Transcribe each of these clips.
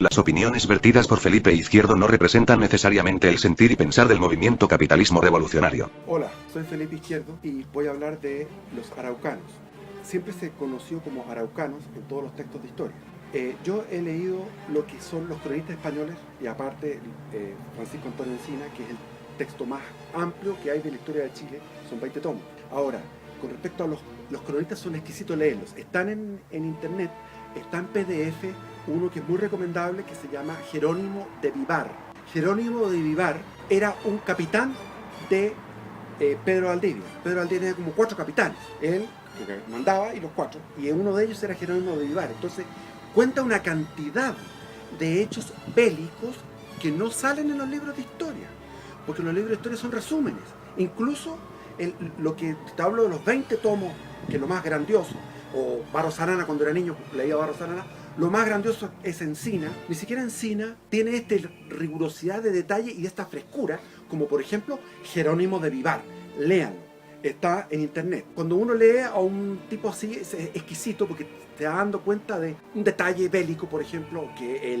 Las opiniones vertidas por Felipe Izquierdo no representan necesariamente el sentir y pensar del movimiento capitalismo revolucionario. Hola, soy Felipe Izquierdo y voy a hablar de los araucanos. Siempre se conoció como araucanos en todos los textos de historia. Yo he leído lo que son los cronistas españoles y aparte Francisco Antonio Encina, que es el texto más amplio que hay de la historia de Chile, son 20 tomos. Ahora, con respecto a los cronistas, son exquisitos leerlos. Están en internet, está en PDF, uno que es muy recomendable, que se llama Jerónimo de Vivar. Jerónimo de Vivar era un capitán de Pedro Valdivia. Pedro Valdivia tenía como 4 capitanes. Él que mandaba y los 4. Y uno de ellos era Jerónimo de Vivar. Entonces, cuenta una cantidad de hechos bélicos que no salen en los libros de historia. Porque los libros de historia son resúmenes. Incluso lo que te hablo de los 20 tomos, que es lo más grandioso, o Barros Arana, cuando era niño leía Barros Arana, lo más grandioso es Encina. Ni siquiera Encina tiene esta rigurosidad de detalle y esta frescura, como por ejemplo Jerónimo de Vivar. Léanlo, está en internet. Cuando uno lee a un tipo así, es exquisito porque te va dando cuenta de un detalle bélico, por ejemplo, que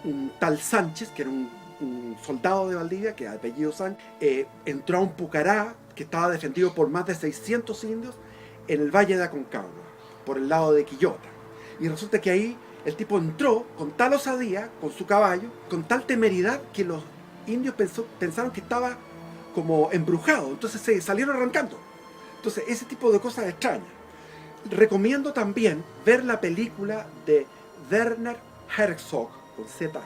un tal Sánchez, que era un soldado de Valdivia, que apellido Sánchez, entró a un Pucará que estaba defendido por más de 600 indios en el Valle de Aconcagua, por el lado de Quillota. Y resulta que ahí el tipo entró con tal osadía, con su caballo, con tal temeridad, que los indios pensaron que estaba como embrujado. Entonces se salieron arrancando. Entonces ese tipo de cosas extrañas. Recomiendo también ver la película de Werner Herzog, con Z,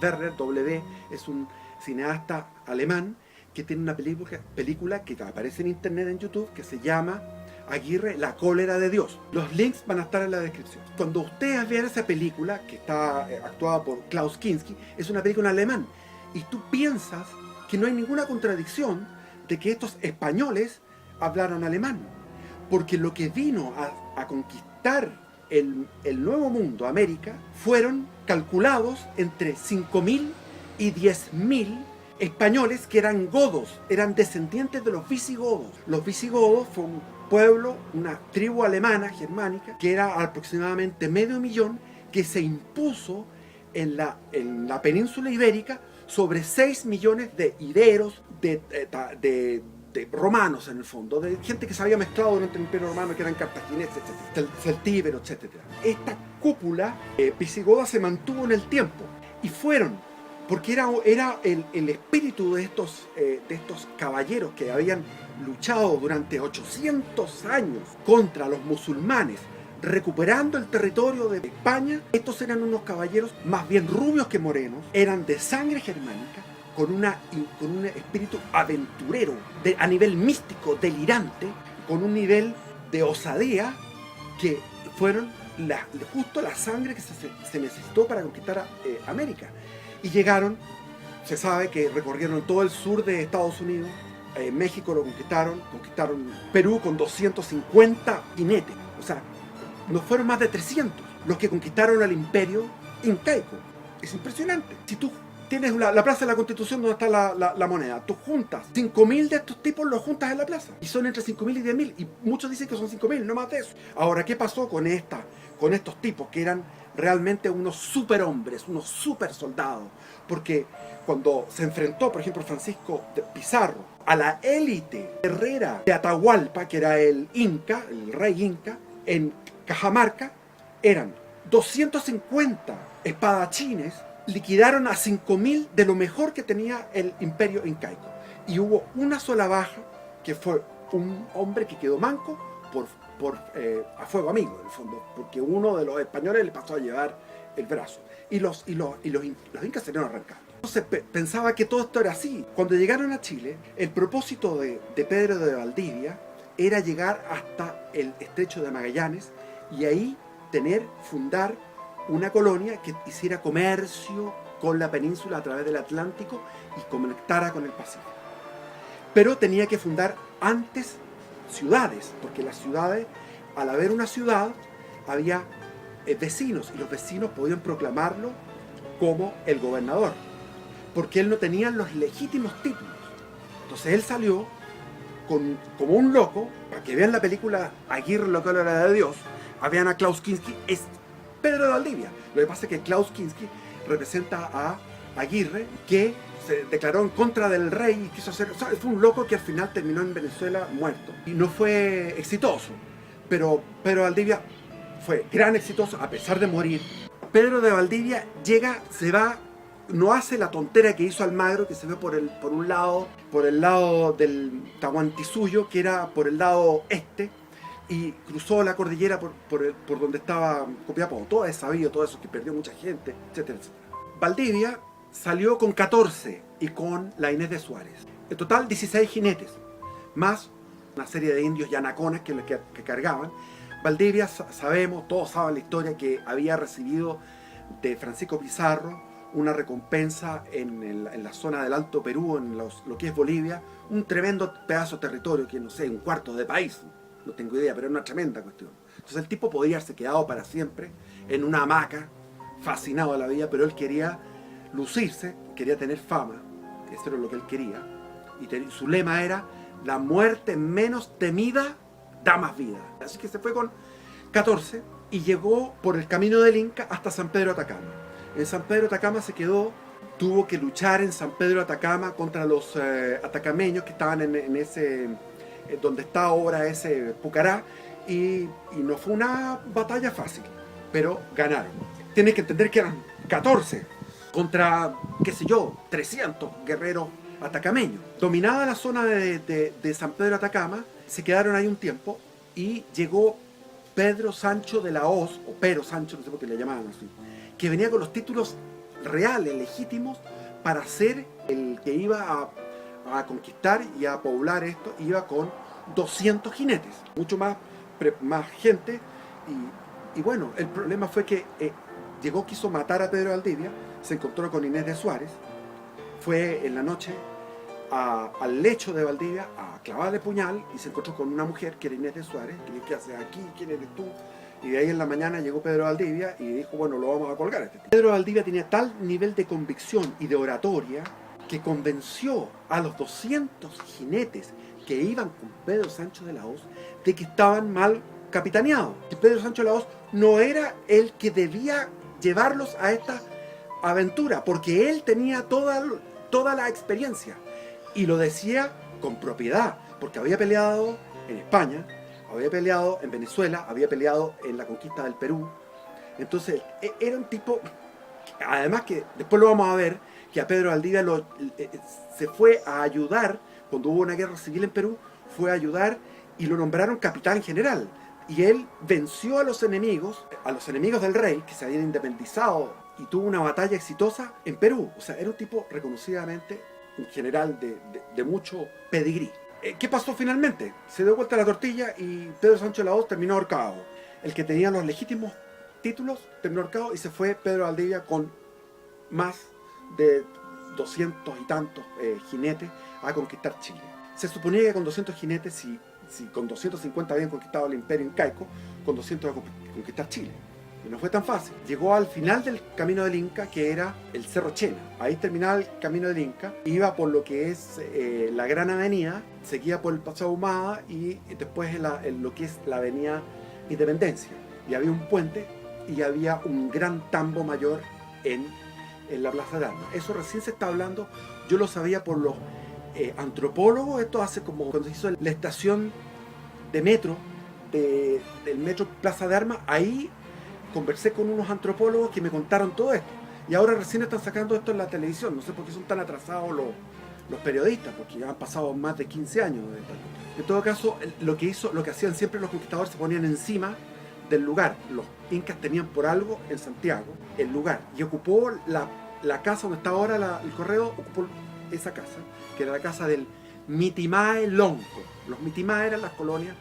Werner W, es un cineasta alemán que tiene una película que aparece en internet, en YouTube, que se llama Aguirre, la cólera de Dios. Los links van a estar en la descripción. Cuando ustedes vean esa película, que está actuada por Klaus Kinski, es una película en alemán, y tú piensas que no hay ninguna contradicción de que estos españoles hablaron alemán, porque lo que vino a conquistar el Nuevo Mundo, América, fueron calculados entre 5.000 y 10.000 españoles que eran godos, eran descendientes de los visigodos. Los visigodos fue un pueblo, una tribu alemana, germánica, que era aproximadamente 500.000, que se impuso en la península ibérica sobre 6 millones de iberos, de romanos en el fondo, de gente que se había mezclado durante el Imperio Romano, que eran cartagineses, celtíberos, etc. Esta cúpula visigoda se mantuvo en el tiempo y fueron, porque era el espíritu de estos caballeros que habían luchado durante 800 años contra los musulmanes, recuperando el territorio de España. Estos eran unos caballeros más bien rubios que morenos, eran de sangre germánica, con un espíritu aventurero, a nivel místico, delirante, con un nivel de osadía, que fueron justo la sangre que se necesitó para conquistar América. Y llegaron, se sabe que recorrieron todo el sur de Estados Unidos, México lo conquistaron Perú con 250 jinetes, o sea, no fueron más de 300 los que conquistaron al imperio incaico. Es impresionante. Si tú tienes la Plaza de la Constitución, donde está la moneda, tú juntas 5.000 de estos tipos, los juntas en la plaza, y son entre 5.000 y 10.000, y muchos dicen que son 5.000, no más de eso. Ahora, ¿qué pasó con estos tipos que eran realmente unos superhombres, unos super soldados? Porque cuando se enfrentó, por ejemplo, Francisco de Pizarro a la élite guerrera de Atahualpa, que era el Inca, el rey Inca, en Cajamarca, eran 250 espadachines, liquidaron a 5.000 de lo mejor que tenía el imperio incaico. Y hubo una sola baja, que fue un hombre que quedó manco a fuego amigo, en el fondo, porque uno de los españoles le pasó a llevar el brazo. Y los incas se dieron arrancando. Entonces pensaba que todo esto era así. Cuando llegaron a Chile, el propósito de Pedro de Valdivia era llegar hasta el estrecho de Magallanes y ahí fundar una colonia que hiciera comercio con la península a través del Atlántico y conectara con el Pacífico. Pero tenía que fundar antes ciudades, porque las ciudades, al haber una ciudad, había vecinos, y los vecinos podían proclamarlo como el gobernador, porque él no tenía los legítimos títulos. Entonces él salió como un loco, para que vean la película Aguirre, la cólera de Dios, vean a Klaus Kinski, es Pedro de Valdivia. Lo que pasa es que Klaus Kinski representa a Aguirre, que se declaró en contra del rey y quiso hacer... O sea, fue un loco que al final terminó en Venezuela muerto. Y no fue exitoso, pero Pedro Valdivia fue gran exitoso a pesar de morir. Pedro de Valdivia llega, se va, no hace la tontera que hizo Almagro, que se ve por el lado del Tahuantinsuyo, que era por el lado este, y cruzó la cordillera por donde estaba Copiapó. Todo es sabido, todo eso, que perdió mucha gente, etcétera, etcétera. Valdivia salió con 14 y con la Inés de Suárez. En total 16 jinetes, más una serie de indios yanaconas que cargaban. Valdivia, sabemos, todos saben la historia, que había recibido de Francisco Pizarro una recompensa en la zona del Alto Perú, en lo que es Bolivia, un tremendo pedazo de territorio, que no sé, un cuarto de país, no tengo idea, pero era una tremenda cuestión. Entonces el tipo podía haberse quedado para siempre en una hamaca, fascinado de la vida, pero él quería lucirse, quería tener fama, eso era lo que él quería, y su lema era: la muerte menos temida da más vida. Así que se fue con 14 y llegó por el camino del Inca hasta San Pedro de Atacama. En San Pedro de Atacama se quedó, tuvo que luchar en San Pedro de Atacama contra los atacameños que estaban en ese, donde está ahora ese Pucará, y no fue una batalla fácil, pero ganaron. Tienes que entender que eran 14 contra, qué sé yo, 300 guerreros atacameños. Dominada la zona de San Pedro de Atacama, se quedaron ahí un tiempo y llegó Pedro Sancho de la Hoz, o Pero Sancho, no sé por qué le llamaban así, que venía con los títulos reales, legítimos, para ser el que iba a conquistar y a poblar esto. Iba con 200 jinetes, mucho más gente, y bueno, el problema fue que llegó, quiso matar a Pedro Valdivia, se encontró con Inés de Suárez, fue en la noche al lecho de Valdivia a clavarle puñal, y se encontró con una mujer que era Inés de Suárez, que le dijo: ¿qué haces aquí? ¿Quién eres tú? Y de ahí en la mañana llegó Pedro Valdivia y dijo: bueno, lo vamos a colgar a este tipo. Pedro Valdivia tenía tal nivel de convicción y de oratoria que convenció a los 200 jinetes que iban con Pedro Sancho de la Hoz de que estaban mal capitaneados. Que Pedro Sancho de la Hoz no era el que debía llevarlos a esta aventura, porque él tenía toda la experiencia, y lo decía con propiedad, porque había peleado en España, había peleado en Venezuela, había peleado en la conquista del Perú. Entonces era un tipo, además que después lo vamos a ver, que a Pedro Valdivia se fue a ayudar cuando hubo una guerra civil en Perú, fue a ayudar y lo nombraron capitán general, y él venció a los enemigos del rey, que se habían independizado, y tuvo una batalla exitosa en Perú. O sea, era un tipo reconocidamente un general de mucho pedigrí. ¿Qué pasó finalmente? Se dio vuelta la tortilla y Pedro Sancho de la Hoz terminó ahorcado. El que tenía los legítimos títulos terminó ahorcado, y se fue Pedro Valdivia con más de 200 y tantos jinetes a conquistar Chile. Se suponía que con 200 jinetes, si con 250 habían conquistado el imperio incaico, con 200 iba a conquistar Chile. Y no fue tan fácil. Llegó al final del camino del Inca, que era el Cerro Chena. Ahí terminaba el camino del Inca, iba por lo que es la Gran Avenida, seguía por el Paseo Ahumada, y después en lo que es la Avenida Independencia. Y había un puente y había un gran tambo mayor en la Plaza de Armas. Eso recién se está hablando, yo lo sabía por los antropólogos. Esto hace como cuando se hizo la estación de metro, del metro Plaza de Armas. Ahí conversé con unos antropólogos que me contaron todo esto, y ahora recién están sacando esto en la televisión. No sé por qué son tan atrasados los periodistas, porque ya han pasado más de 15 años de esto. En todo caso, lo que hacían siempre los conquistadores, se ponían encima del lugar. Los incas tenían por algo en Santiago el lugar, y ocupó la casa donde está ahora el correo, ocupó esa casa, que era la casa del Mitimae Lonco. Los Mitimae eran las colonias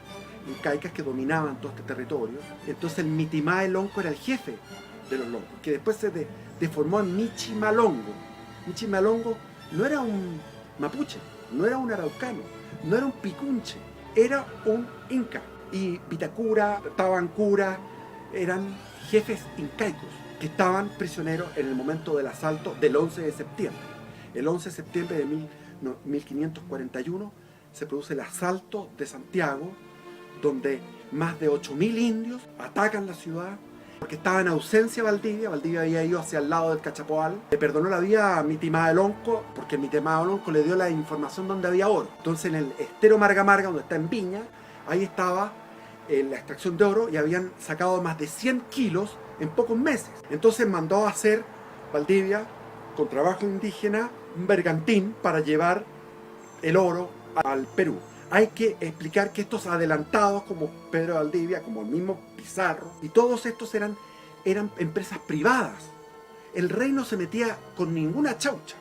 incaicas que dominaban todo este territorio. Entonces el Mitimae Lonco era el jefe de los loncos, que después se deformó en Michimalongo. Michimalongo no era un mapuche, no era un araucano, no era un picunche, era un inca. Y Vitacura, Tabancura eran jefes incaicos que estaban prisioneros en el momento del asalto del 11 de septiembre. El 11 de septiembre de 1541 se produce el asalto de Santiago, donde más de 8.000 indios atacan la ciudad, porque estaba en ausencia Valdivia. Valdivia había ido hacia el lado del Cachapoal. Le perdonó la vida a Mitimadelonco, porque Mitimadelonco le dio la información donde había oro. Entonces en el estero Marga Marga, donde está en Viña, ahí estaba la extracción de oro y habían sacado más de 100 kilos en pocos meses. Entonces mandó a hacer Valdivia, con trabajo indígena, un bergantín para llevar el oro al Perú. Hay que explicar que estos adelantados, como Pedro de Valdivia, como el mismo Pizarro, y todos estos eran empresas privadas. El rey no se metía con ninguna chaucha.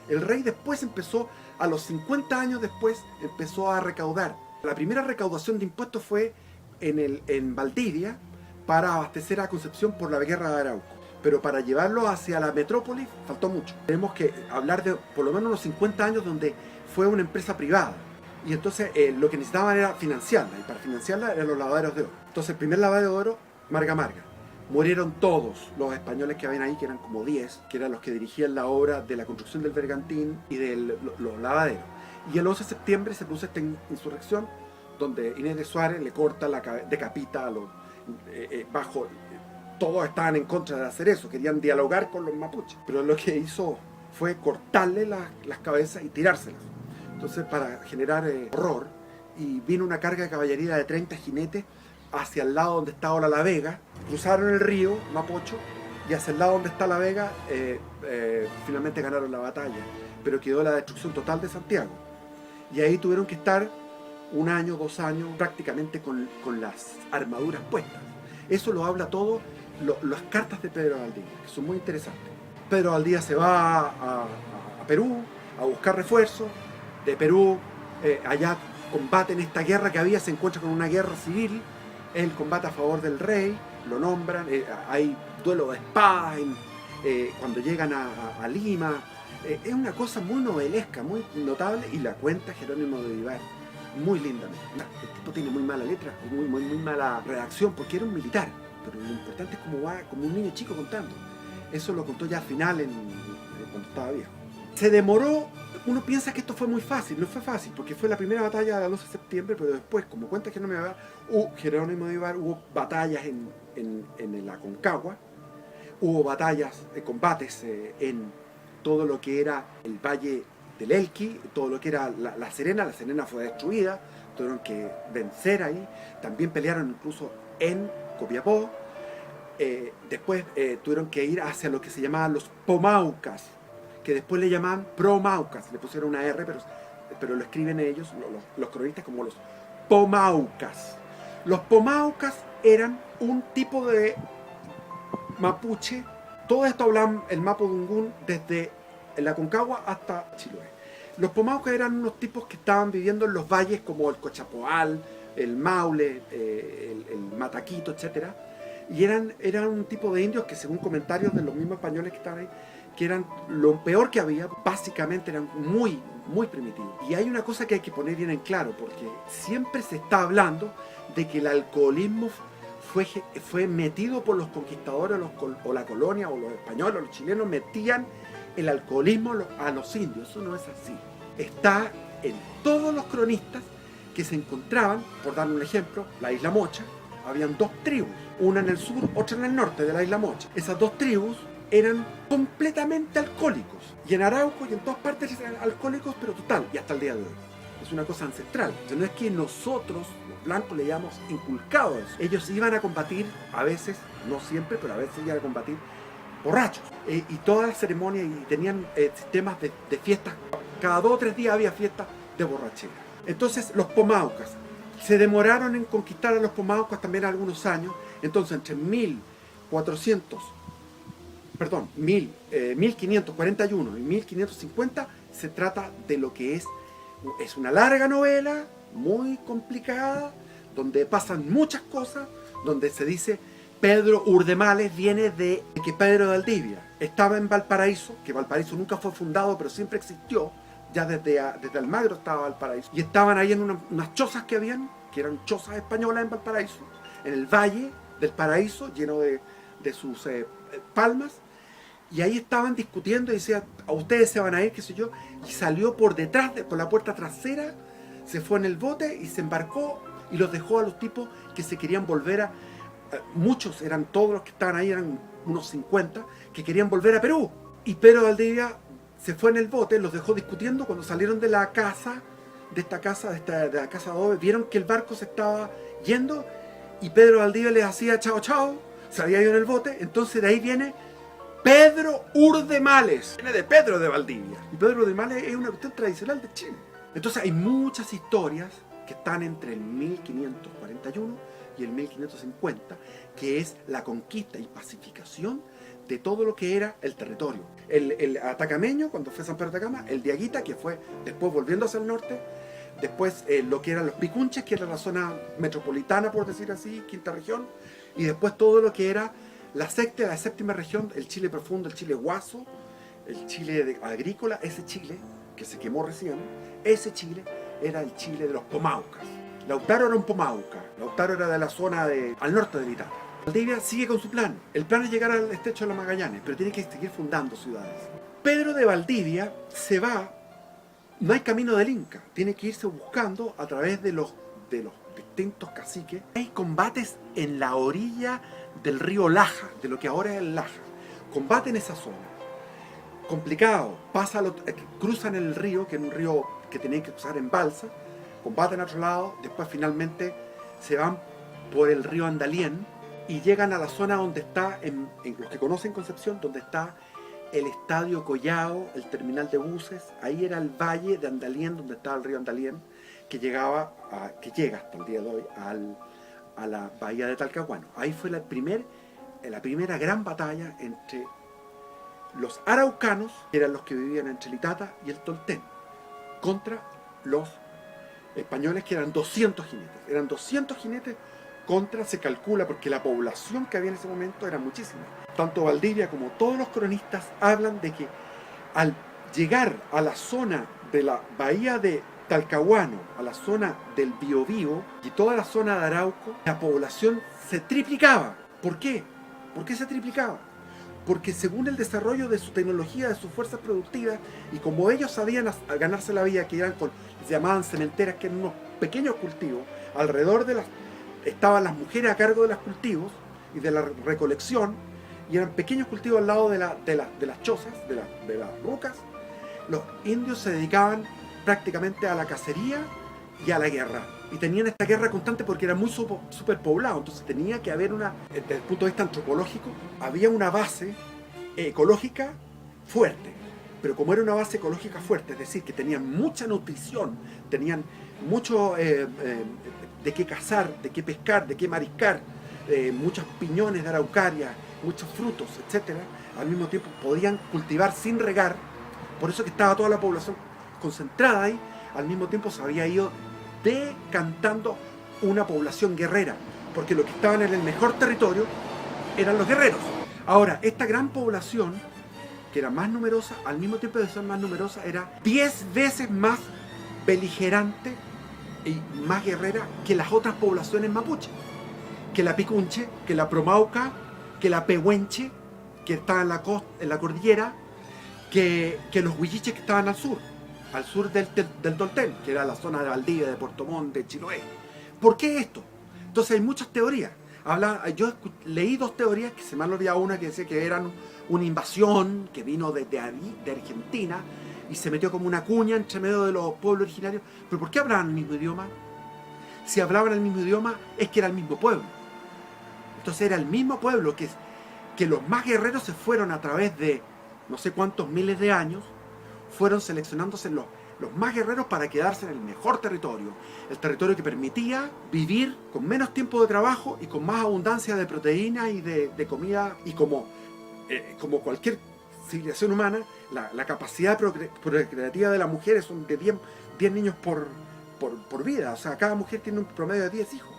El rey después empezó, a los 50 años después, empezó a recaudar. La primera recaudación de impuestos fue en Valdivia, para abastecer a Concepción por la guerra de Arauco. Pero para llevarlo hacia la metrópoli faltó mucho. Tenemos que hablar de por lo menos unos 50 años donde fue una empresa privada. Y entonces lo que necesitaban era financiarla. Y para financiarla eran los lavaderos de oro. Entonces el primer lavadero de oro, Marga Marga. Murieron todos los españoles que habían ahí, que eran como 10, que eran los que dirigían la obra de la construcción del bergantín y de los lavaderos. Y el 11 de septiembre se produce esta insurrección, donde Inés de Suárez le corta decapita a los todos estaban en contra de hacer eso, querían dialogar con los mapuches, pero lo que hizo fue cortarle las cabezas y tirárselas. Entonces, para generar horror, y vino una carga de caballería de 30 jinetes hacia el lado donde está ahora La Vega, cruzaron el río Mapocho y hacia el lado donde está La Vega finalmente ganaron la batalla, pero quedó la destrucción total de Santiago. Y ahí tuvieron que estar 1 año, 2 años, prácticamente con las armaduras puestas. Eso lo habla todo las cartas de Pedro de Valdivia, que son muy interesantes. Pedro de Valdivia se va a Perú a buscar refuerzos. De Perú, allá combate en esta guerra que había, se encuentra con una guerra civil. Él combate a favor del rey, lo nombran, hay duelo de espadas cuando llegan a Lima. Es una cosa muy novelesca, muy notable, y la cuenta Jerónimo de Vivar muy lindamente. El tipo tiene muy mala letra, muy mala redacción, porque era un militar, pero lo importante es cómo va, como un niño chico contando. Eso lo contó ya al final, cuando estaba viejo. Se demoró. Uno piensa que esto fue muy fácil. No fue fácil, porque fue la primera batalla del 12 de septiembre, pero después, como cuenta Jerónimo de Vivar, hubo batallas en la Aconcagua, hubo batallas, combates en todo lo que era el Valle del Elqui, todo lo que era la Serena fue destruida, tuvieron que vencer ahí, también pelearon incluso en Copiapó, después tuvieron que ir hacia lo que se llamaban los Pomaucas, que después le llamaban Promaucas, le pusieron una R, pero lo escriben ellos, los cronistas, como los Pomaucas. Los Pomaucas eran un tipo de mapuche. Todo esto hablan el Mapudungún desde la Aconcagua hasta Chiloé. Los Pomaucas eran unos tipos que estaban viviendo en los valles como el Cochapoal, el Maule, el Mataquito, etc. Y eran un tipo de indios que, según comentarios de los mismos españoles que estaban ahí, que eran lo peor que había. Básicamente eran muy primitivos. Y hay una cosa que hay que poner bien en claro, porque siempre se está hablando de que el alcoholismo fue metido por los conquistadores o la colonia, o los españoles, o los chilenos metían el alcoholismo a los indios. Eso no es así. Está en todos los cronistas que se encontraban, por dar un ejemplo, la Isla Mocha. Habían 2 tribus, una en el sur, otra en el norte de la Isla Mocha. Esas 2 tribus eran completamente alcohólicos. Y en Arauco y en todas partes eran alcohólicos, pero total, y hasta el día de hoy. Es una cosa ancestral. O sea, no es que nosotros, los blancos, le hayamos inculcado eso. Ellos iban a combatir, a veces, no siempre, pero a veces iban a combatir borrachos. Y todas las ceremonias, y tenían sistemas de fiestas. Cada 2 o 3 días había fiestas de borrachera. Entonces, los Pomaucas se demoraron en conquistar a los Pomaucas también algunos años. Entonces, entre 1541 y 1550 se trata de lo que es una larga novela, muy complicada, donde pasan muchas cosas, donde se dice Pedro Urdemales viene de que Pedro de Valdivia estaba en Valparaíso, que Valparaíso nunca fue fundado, pero siempre existió, ya desde Almagro estaba Valparaíso, y estaban ahí en unas chozas que eran chozas españolas en Valparaíso, en el Valle del Paraíso, lleno de sus palmas, y ahí estaban discutiendo y decían, a ustedes se van a ir, qué sé yo, y salió por detrás, por la puerta trasera, se fue en el bote y se embarcó y los dejó a los tipos que se querían volver muchos, eran todos los que estaban ahí, eran unos 50, que querían volver a Perú. Y Pedro de Valdivia se fue en el bote, los dejó discutiendo. Cuando salieron de la casa, de la casa de adobe, vieron que el barco se estaba yendo y Pedro de Valdivia les hacía chao chao, se había ido en el bote. Entonces de ahí viene Pedro Urdemales, viene de Pedro de Valdivia. Y Pedro Urdemales es una cuestión tradicional de Chile. Entonces hay muchas historias que están entre el 1541 y el 1550, que es la conquista y pacificación de todo lo que era el territorio. El atacameño, cuando fue San Pedro de Atacama, el de Aguita, que fue después volviendo hacia el norte, después lo que eran los picunches, que era la zona metropolitana, por decir así, quinta región, y después todo lo que era la sexta, la séptima región, el Chile profundo, el Chile guaso, el Chile agrícola, ese Chile que se quemó recién, ese Chile era el Chile de los pomaucas. Lautaro era un pomauca, Lautaro era de la zona al norte de Itata. Valdivia sigue con su plan. El plan es llegar al estrecho de los Magallanes, pero tiene que seguir fundando ciudades. Pedro de Valdivia se va, no hay camino del Inca, tiene que irse buscando a través de los distintos caciques. Hay combates en la orilla del río Laja, de lo que ahora es el Laja. Combate en esa zona. Complicado. Cruzan el río, que es un río que tenían que cruzar en balsa, combaten a otro lado, después finalmente se van por el río Andalién y llegan a la zona donde está, en los que conocen Concepción, donde está el Estadio Collao, el terminal de buses. Ahí era el valle de Andalién, donde estaba el río Andalién, que llega hasta el día de hoy a la bahía de Talcahuano. Ahí fue la primera gran batalla entre los araucanos, que eran los que vivían entre el Itata y el Tolten, contra los españoles, que eran 200 jinetes. Eran 200 jinetes contra, se calcula, porque la población que había en ese momento era muchísima. Tanto Valdivia como todos los cronistas hablan de que al llegar a la zona de la bahía de Talcahuano, a la zona del Biobío y toda la zona de Arauco, la población se triplicaba. ¿Por qué? ¿Por qué se triplicaba? Porque según el desarrollo de su tecnología, de sus fuerzas productivas, y como ellos sabían ganarse la vida, que eran se llamaban cementeras, que eran unos pequeños cultivos, alrededor estaban las mujeres a cargo de los cultivos y de la recolección, y eran pequeños cultivos al lado de las chozas, de las rucas. Los indios se dedicaban prácticamente a la cacería y a la guerra. Y tenían esta guerra constante porque era muy superpoblado. Entonces tenía que haber desde el punto de vista antropológico, había una base ecológica fuerte. Pero como era una base ecológica fuerte, es decir, que tenían mucha nutrición, tenían mucho de qué cazar, de qué pescar, de qué mariscar, muchos piñones de araucaria, muchos frutos, etc. Al mismo tiempo podían cultivar sin regar. Por eso que estaba toda la población concentrada ahí. Al mismo tiempo se había ido decantando una población guerrera, porque los que estaban en el mejor territorio eran los guerreros. Ahora, esta gran población, que era más numerosa, al mismo tiempo de ser más numerosa, era 10 veces más beligerante y más guerrera que las otras poblaciones mapuche, que la picunche, que la promauca, que la pehuenche, que estaba en la cordillera, que los huilliches que estaban al sur del Tolten, que era la zona de Valdivia, de Puerto Montt, de Chiloé. ¿Por qué esto? Entonces hay muchas teorías. Yo leí dos teorías, que se me han olvidado una que decía que eran una invasión que vino de Argentina y se metió como una cuña entre medio de los pueblos originarios. ¿Pero por qué hablaban el mismo idioma? Si hablaban el mismo idioma, es que era el mismo pueblo. Entonces era el mismo pueblo que los más guerreros se fueron a través de no sé cuántos miles de años, fueron seleccionándose los más guerreros para quedarse en el mejor territorio, el territorio que permitía vivir con menos tiempo de trabajo y con más abundancia de proteína y de comida, y como cualquier civilización humana, la capacidad procreativa de las mujeres son de 10 niños por vida. O sea, cada mujer tiene un promedio de 10 hijos.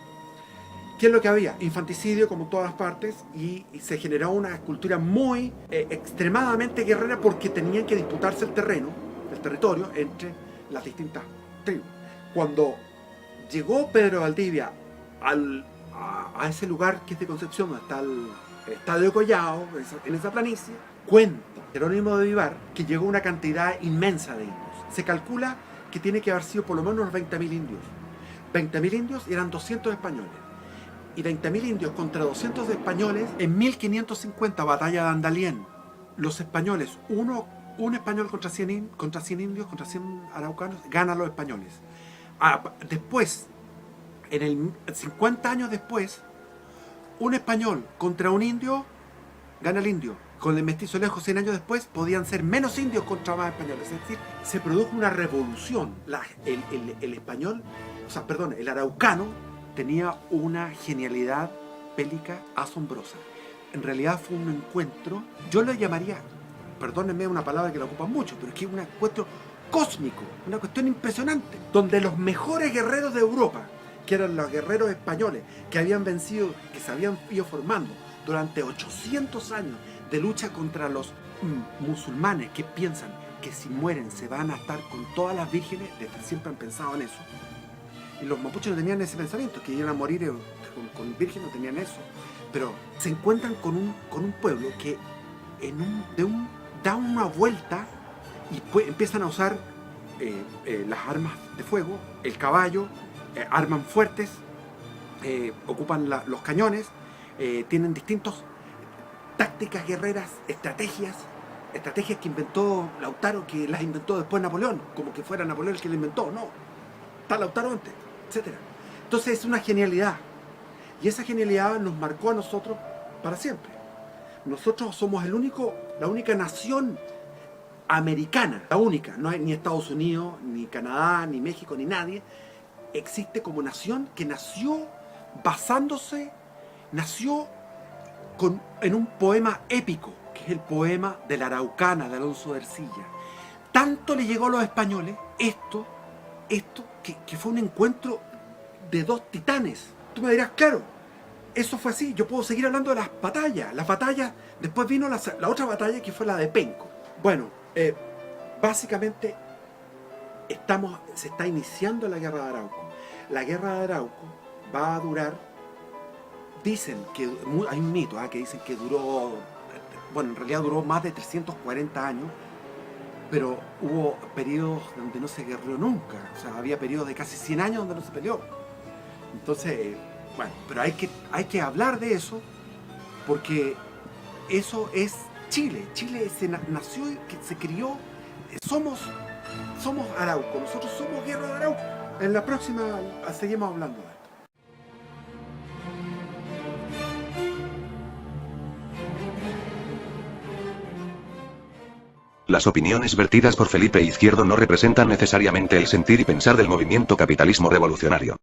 ¿Qué es lo que había? Infanticidio, como en todas partes, y se generó una cultura muy extremadamente guerrera, porque tenían que disputarse el territorio entre las distintas tribus. Cuando llegó Pedro de Valdivia a ese lugar que es de Concepción, donde está el Estadio Collao, en esa planicie, cuenta Jerónimo de Vivar que llegó una cantidad inmensa de indios. Se calcula que tiene que haber sido por lo menos unos 20.000 indios. 20.000 indios, y eran 200 españoles. y 20.000 indios contra 200 españoles en 1550, batalla de Andalién. Los españoles, un español contra 100 indios, contra 100 araucanos, ganan los españoles. Después, 50 años después, un español contra un indio, gana el indio. Con el mestizo lejos, 100 años después, podían ser menos indios contra más españoles. Es decir, se produjo una revolución. El español, el araucano, tenía una genialidad bélica asombrosa. En realidad fue un encuentro, yo lo llamaría, perdónenme una palabra que la ocupan mucho, pero es que es un encuentro cósmico, una cuestión impresionante, donde los mejores guerreros de Europa, que eran los guerreros españoles, que habían vencido, que se habían ido formando durante 800 años de lucha contra los musulmanes, que piensan que si mueren se van a estar con todas las vírgenes, desde siempre han pensado en eso. Y los mapuches no tenían ese pensamiento, que iban a morir con vírgenes, no tenían eso. Pero se encuentran con un pueblo que da una vuelta y empiezan a usar las armas de fuego, el caballo, arman fuertes, ocupan los cañones, tienen distintas tácticas guerreras, estrategias que inventó Lautaro, que las inventó después Napoleón, como que fuera Napoleón el que lo inventó. No, está Lautaro antes, etc. Entonces es una genialidad, y esa genialidad nos marcó a nosotros para siempre. Nosotros somos la única nación americana, la única, no hay ni Estados Unidos, ni Canadá, ni México, ni nadie, existe como nación que nació en un poema épico, que es el poema de la Araucana de Alonso de Ercilla. Tanto le llegó a los españoles esto que fue un encuentro de dos titanes. Tú me dirás, claro, eso fue así. Yo puedo seguir hablando de las batallas. Las batallas, después vino la otra batalla, que fue la de Penco. Bueno, básicamente se está iniciando la guerra de Arauco. La guerra de Arauco va a durar, dicen que hay un mito que dicen que duró, bueno, en realidad duró más de 340 años, pero hubo periodos donde no se guerreó nunca. O sea, había periodos de casi 100 años donde no se peleó. Entonces, bueno, pero hay que hablar de eso, porque eso es Chile. Chile nació y se crió. Somos Arauco, nosotros somos Guerra de Arauco. En la próxima seguimos hablando de esto. Las opiniones vertidas por Felipe Izquierdo no representan necesariamente el sentir y pensar del movimiento capitalismo revolucionario.